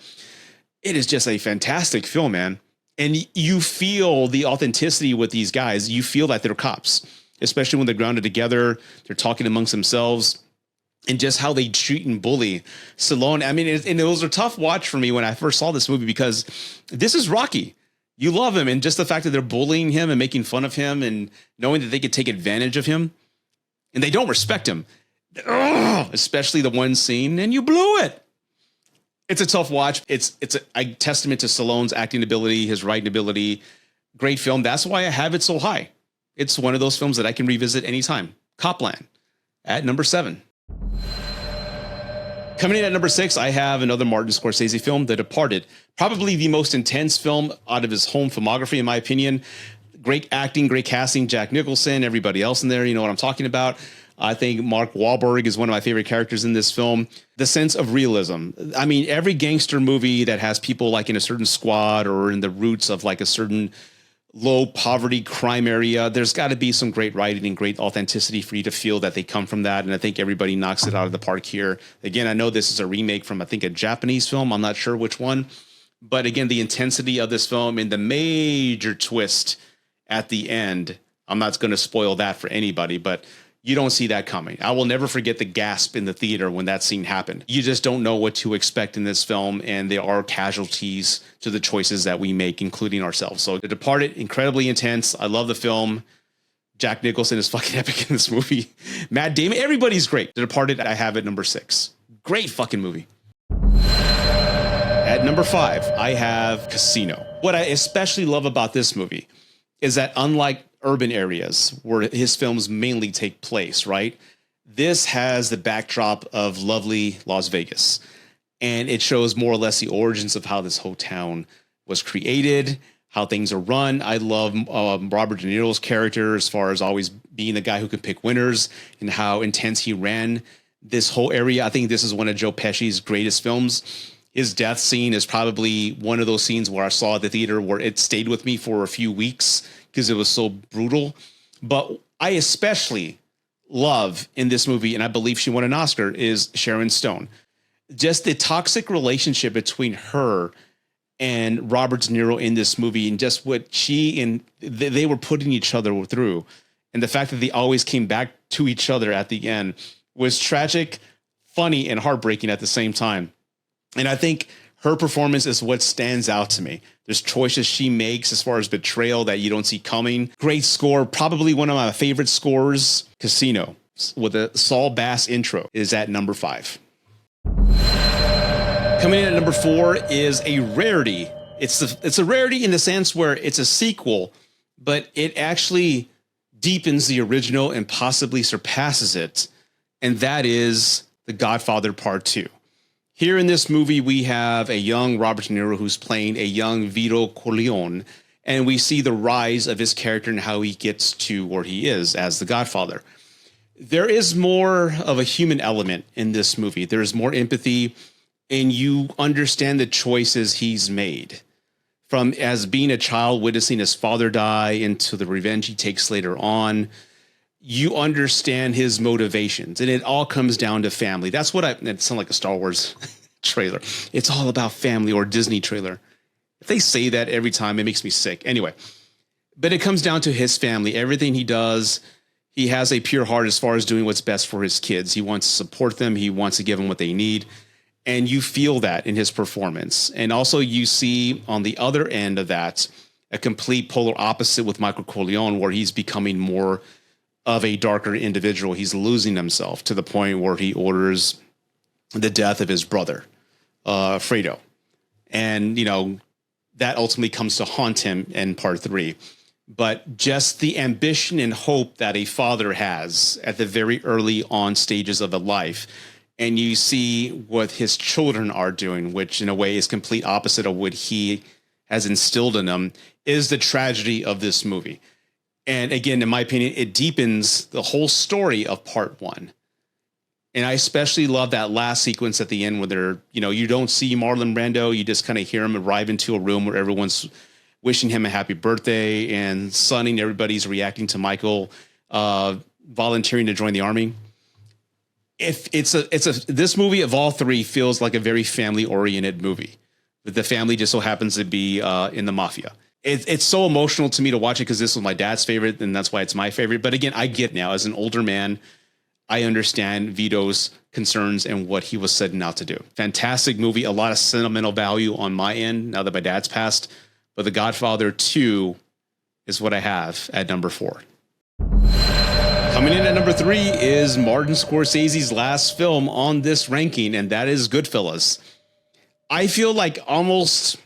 it is just a fantastic film, man. And you feel the authenticity with these guys. You feel that they're cops, especially when they're grounded together. They're talking amongst themselves. And just how they treat and bully Stallone. I mean, and it was a tough watch for me when I first saw this movie because this is Rocky. You love him. And just the fact that they're bullying him and making fun of him and knowing that they could take advantage of him and they don't respect him. Ugh, especially the one scene, and you blew it. It's a tough watch. It's a testament to Stallone's acting ability, his writing ability. Great film. That's why I have it so high. It's one of those films that I can revisit anytime. Coplan at number 7. Coming in at number 6, I have another Martin Scorsese film, The Departed. Probably the most intense film out of his home filmography, in my opinion. Great acting, great casting, Jack Nicholson, everybody else in there. You know what I'm talking about. I think Mark Wahlberg is one of my favorite characters in this film. The sense of realism. I mean, every gangster movie that has people like in a certain squad or in the roots of like a certain low poverty crime area, there's got to be some great writing and great authenticity for you to feel that they come from that. And I think everybody knocks it out of the park here. Again, I know this is a remake from, I think, a Japanese film. I'm not sure which one. But again, the intensity of this film and the major twist at the end, I'm not going to spoil that for anybody, but you don't see that coming. I will never forget the gasp in the theater when that scene happened. You just don't know what to expect in this film, and there are casualties to the choices that we make, including ourselves. So The Departed, incredibly intense. I love the film. Jack Nicholson is fucking epic in this movie. Matt Damon, everybody's great. The Departed, I have at number 6. Great fucking movie. At number 5, I have Casino. What I especially love about this movie is that unlike urban areas where his films mainly take place, right? This has the backdrop of lovely Las Vegas. And it shows more or less the origins of how this whole town was created, how things are run. I love Robert De Niro's character as far as always being the guy who can pick winners and how intense he ran this whole area. I think this is one of Joe Pesci's greatest films. His death scene is probably one of those scenes where I saw at the theater where it stayed with me for a few weeks because it was so brutal. But I especially love in this movie, and I believe she won an Oscar, is Sharon Stone. Just the toxic relationship between her and Robert De Niro in this movie, and just what she and they were putting each other through. And the fact that they always came back to each other at the end was tragic, funny, and heartbreaking at the same time. And I think her performance is what stands out to me. There's choices she makes as far as betrayal that you don't see coming. Great score. Probably one of my favorite scores, Casino, with a Saul Bass intro, is at number 5. Coming in at number 4 is a rarity. It's a rarity in the sense where it's a sequel, but it actually deepens the original and possibly surpasses it. And that is The Godfather Part 2. Here in this movie, we have a young Robert De Niro who's playing a young Vito Corleone, and we see the rise of his character and how he gets to where he is as the Godfather. There is more of a human element in this movie. There is more empathy, and you understand the choices he's made. From as being a child, witnessing his father die, into the revenge he takes later on. You understand his motivations, and it all comes down to family. That's what it sounds like a Star Wars trailer. It's all about family, or Disney trailer. If they say that every time, it makes me sick. Anyway, but it comes down to his family. Everything he does, he has a pure heart as far as doing what's best for his kids. He wants to support them. He wants to give them what they need. And you feel that in his performance. And also you see on the other end of that, a complete polar opposite with Michael Corleone, where he's becoming more of a darker individual. He's losing himself to the point where he orders the death of his brother, Fredo. And, you know, that ultimately comes to haunt him in part 3. But just the ambition and hope that a father has at the very early on stages of a life. And you see what his children are doing, which in a way is complete opposite of what he has instilled in them, is the tragedy of this movie. And again, in my opinion, it deepens the whole story of part 1. And I especially love that last sequence at the end where they're, you don't see Marlon Brando. You just kind of hear him arrive into a room where everyone's wishing him a happy birthday and sunning. Everybody's reacting to Michael volunteering to join the army. This movie of all three feels like a very family oriented movie. But the family just so happens to be in the mafia. It's so emotional to me to watch it because this was my dad's favorite, and that's why it's my favorite. But again, I get now as an older man, I understand Vito's concerns and what he was setting out to do. Fantastic movie, a lot of sentimental value on my end now that my dad's passed. But The Godfather 2 is what I have at number 4. Coming in at number 3 is Martin Scorsese's last film on this ranking, and that is Goodfellas. I feel like almost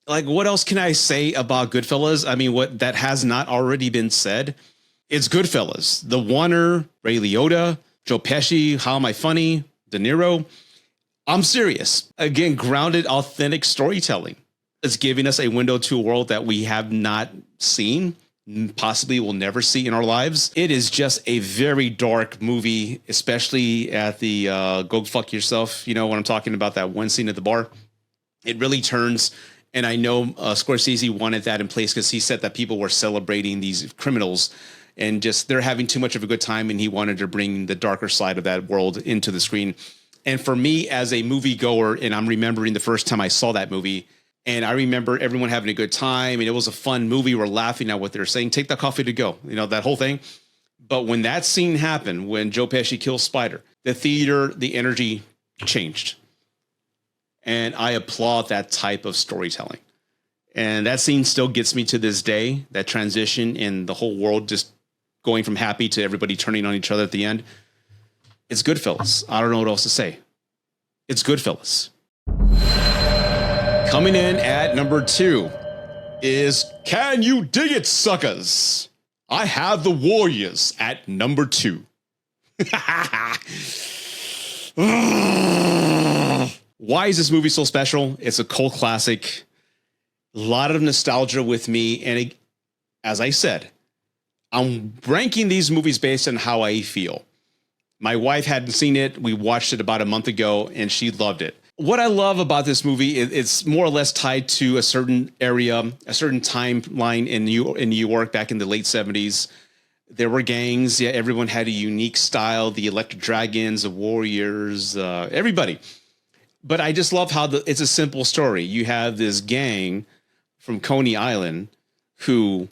like what else can I say about Goodfellas? I mean, what that has not already been said. It's Goodfellas. The Warner, Ray Liotta, Joe Pesci, How Am I Funny, De Niro. I'm serious. Again, grounded, authentic storytelling. It's giving us a window to a world that we have not seen, possibly will never see in our lives. It is just a very dark movie, especially at the go fuck yourself. You know, when I'm talking about that one scene at the bar, it really turns. And I know Scorsese wanted that in place because he said that people were celebrating these criminals and just they're having too much of a good time. And he wanted to bring the darker side of that world into the screen. And for me as a moviegoer, and I'm remembering the first time I saw that movie, and I remember everyone having a good time, and it was a fun movie. We're laughing at what they're saying. Take that coffee to go, you know, that whole thing. But when that scene happened, when Joe Pesci kills Spider, the theater, the energy changed. And I applaud that type of storytelling. And that scene still gets me to this day, that transition in the whole world just going from happy to everybody turning on each other at the end. It's Goodfellas. I don't know what else to say. It's Goodfellas. Coming in at number 2 is Can You Dig It, Suckers? I have The Warriors at number 2. Why is this movie so special? It's a cult classic. A lot of nostalgia with me. And as I said, I'm ranking these movies based on how I feel. My wife hadn't seen it. We watched it about a month ago, and she loved it. What I love about this movie, it's more or less tied to a certain area, a certain timeline in New York back in the late 70s. There were gangs. Yeah, everyone had a unique style. The Electric Dragons, the Warriors, everybody. But I just love how it's a simple story. You have this gang from Coney Island who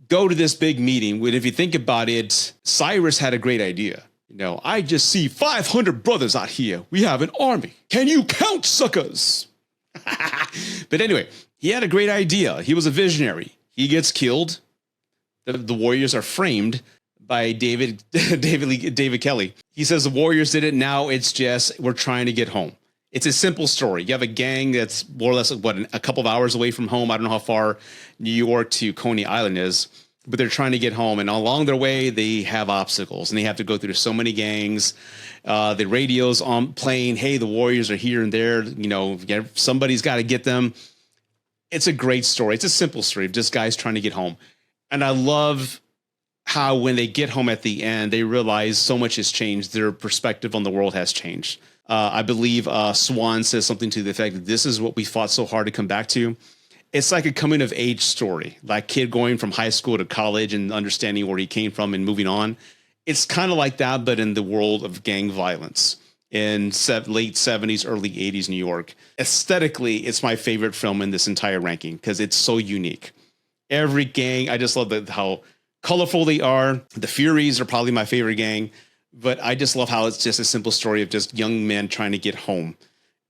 go to this big meeting. If you think about it, Cyrus had a great idea. You know, I just see 500 brothers out here. We have an army. Can you count, suckers? But anyway, he had a great idea. He was a visionary. He gets killed. The Warriors are framed by David Kelly. He says the Warriors did it. Now it's just we're trying to get home. It's a simple story. You have a gang that's more or less, a couple of hours away from home. I don't know how far New York to Coney Island is, but they're trying to get home. And along their way, they have obstacles, and they have to go through so many gangs. The radio's on playing, hey, the Warriors are here and there. You know, somebody's got to get them. It's a great story. It's a simple story of just guys trying to get home. And I love how when they get home at the end, they realize so much has changed. Their perspective on the world has changed. I believe Swan says something to the effect that this is what we fought so hard to come back to. It's like a coming of age story, like kid going from high school to college and understanding where he came from and moving on. It's kind of like that, but in the world of gang violence in late 70s, early 80s New York. Aesthetically, it's my favorite film in this entire ranking because it's so unique. Every gang, I just love how colorful they are. The Furies are probably my favorite gang. But I just love how it's just a simple story of just young men trying to get home.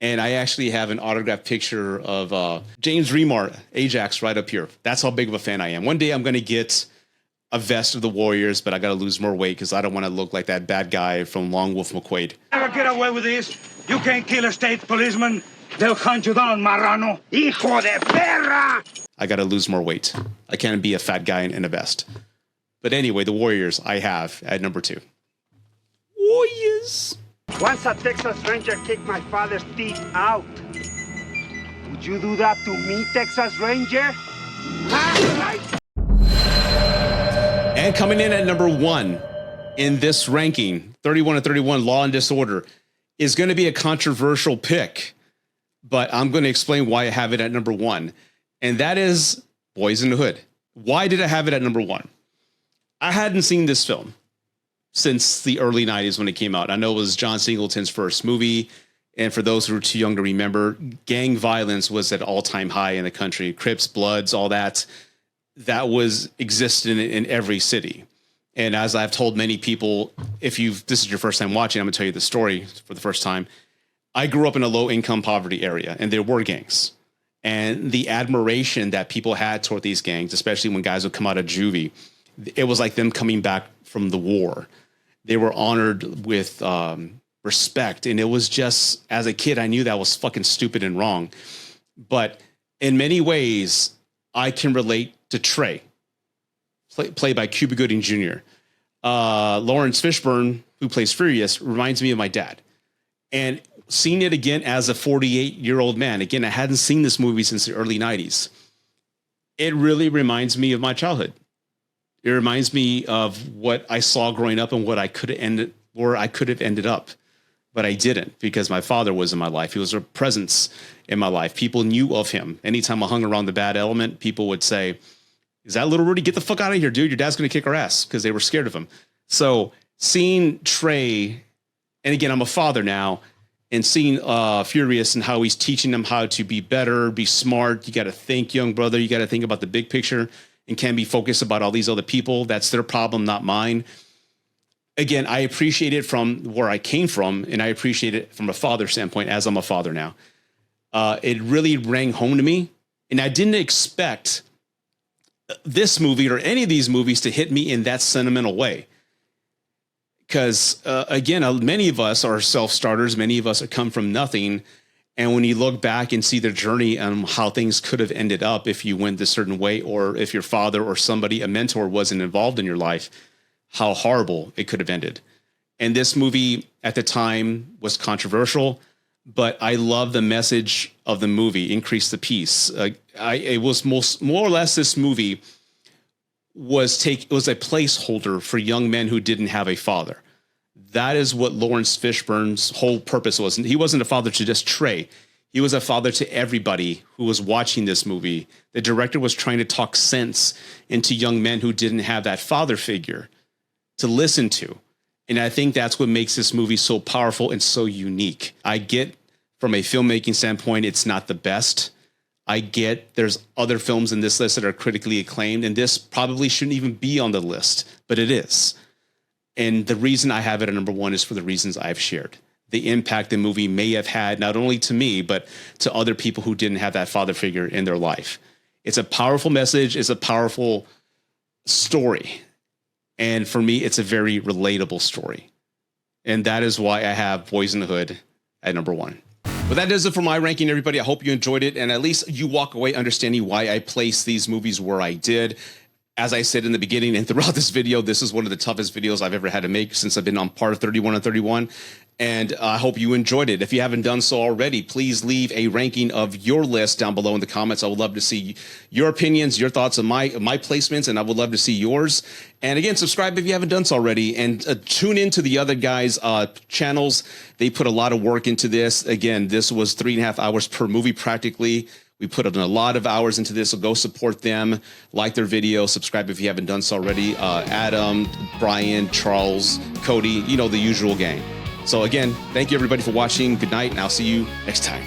And I actually have an autographed picture of James Remar, Ajax, right up here. That's how big of a fan I am. One day I'm going to get a vest of the Warriors, but I got to lose more weight because I don't want to look like that bad guy from Long Wolf McQuaid. Never get away with this. You can't kill a state policeman. They'll hunt you down, marrano. Hijo de perra! I got to lose more weight. I can't be a fat guy in a vest. But anyway, the Warriors I have at number 2. Warriors. Once a Texas Ranger kicked my father's teeth out. Would you do that to me, Texas Ranger? And coming in at number 1 in this ranking, 31 and 31, Law and Disorder, is going to be a controversial pick, but I'm going to explain why I have it at number 1. And that is Boys in the Hood. Why did I have it at number 1? I hadn't seen this film since the early 90s when it came out. I know it was John Singleton's first movie. And for those who are too young to remember, gang violence was at all-time high in the country. Crips, Bloods, all that was existed in every city. And as I've told many people, this is your first time watching, I'm going to tell you the story for the first time. I grew up in a low-income poverty area, and there were gangs. And the admiration that people had toward these gangs, especially when guys would come out of juvie, it was like them coming back from the war. They were honored with respect. And it was just, as a kid, I knew that was fucking stupid and wrong. But in many ways, I can relate to Trey, played by Cuba Gooding Jr. Lawrence Fishburne, who plays Furious, reminds me of my dad. And seeing it again as a 48-year-old man, again, I hadn't seen this movie since the early 90s. It really reminds me of my childhood. It reminds me of what I saw growing up and what I could have ended up, but I didn't, because my father was in my life. He was a presence in my life. People knew of him. Anytime I hung around the bad element, people would say, "Is that little Rudy? Get the fuck out of here, dude. Your dad's going to kick our ass," because they were scared of him. So seeing Trey, and again, I'm a father now, and seeing Furious and how he's teaching them how to be better, be smart. You got to think, young brother. You got to think about the big picture and can be focused about all these other people. That's their problem, not mine. Again, I appreciate it from where I came from, and I appreciate it from a father standpoint, as I'm a father now. It really rang home to me, and I didn't expect this movie or any of these movies to hit me in that sentimental way. Because, again, many of us are self-starters. Many of us come from nothing. And when you look back and see the journey and how things could have ended up if you went this certain way, or if your father or somebody, a mentor, wasn't involved in your life, how horrible it could have ended. And this movie at the time was controversial, but I love the message of the movie, Increase the Peace. It was more or less, this movie was a placeholder for young men who didn't have a father. That is what Lawrence Fishburne's whole purpose was. He wasn't a father to just Trey. He was a father to everybody who was watching this movie. The director was trying to talk sense into young men who didn't have that father figure to listen to. And I think that's what makes this movie so powerful and so unique. I get, from a filmmaking standpoint, it's not the best. I get there's other films in this list that are critically acclaimed, and this probably shouldn't even be on the list, but it is. And the reason I have it at number 1 is for the reasons I've shared. The impact the movie may have had, not only to me, but to other people who didn't have that father figure in their life. It's a powerful message. It's a powerful story. And for me, it's a very relatable story. And that is why I have Boys in the Hood at number 1. But that does it for my ranking, everybody. I hope you enjoyed it, and at least you walk away understanding why I placed these movies where I did. As I said in the beginning and throughout this video, this is one of the toughest videos I've ever had to make since I've been on part of 31 and 31. And I hope you enjoyed it. If you haven't done so already, please leave a ranking of your list down below in the comments. I would love to see your opinions, your thoughts on my placements, and I would love to see yours. And again, subscribe if you haven't done so already, and tune into the other guys' channels. They put a lot of work into this. Again, this was 3.5 hours per movie practically. We put in a lot of hours into this, so go support them, like their video, subscribe if you haven't done so already. Adam, Brian, Charles, Cody, the usual gang. So again, thank you everybody for watching. Good night, and I'll see you next time.